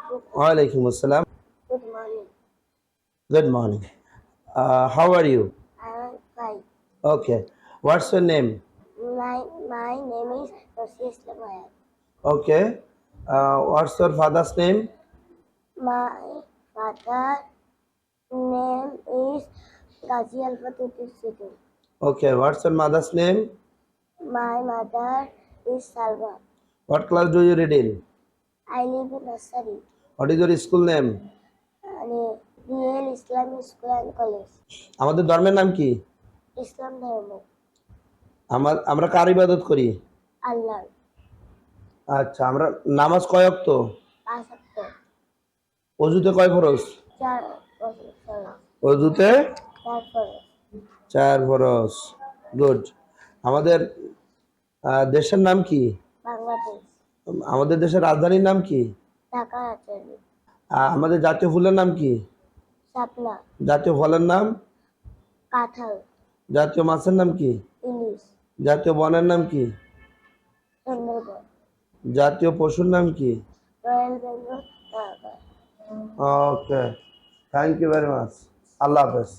Walaikum assalam. Good morning. Good morning. How are you? I am fine. Okay. What's your name? My name is Rosie Islamaya. Okay. What's your father's name? My father name is Ghazi Alfatuddin Sidhu. Okay. What's your mother's name? My mother is Salwa. What class do you read in? I live in nursery. What is your school name? Real Islamic School and College. আমাদের ধর্মের নাম কি? Islam ধর্ম আমরা কার ইবাদত করি? আল্লাহ আচ্ছা, আমরা নামাজ কয় ওয়াক্ত? 5 ওয়াক্ত ওযুতে কয় ফরজ? 4 ফরজ ওযুতে 4 ফরজ 4 ফরজ। গুড। আমাদের দেশের নাম কি? বাংলাদেশ। আমাদের দেশের রাজধানীর নাম কি? ঢাকা রাজধানী। আমাদের জাতীয় ফুলের নাম কি? শাপলা। জাতীয় ফলের নাম? কাঁঠাল। জাতীয় মাছের নাম কি? ইলিশ। জাতীয় বনের নাম কি? সুন্দরবন। জাতীয় পশুর নাম কি? Royal Bengal tiger. Okay, thank you very much. আল্লাহ হাফেজ।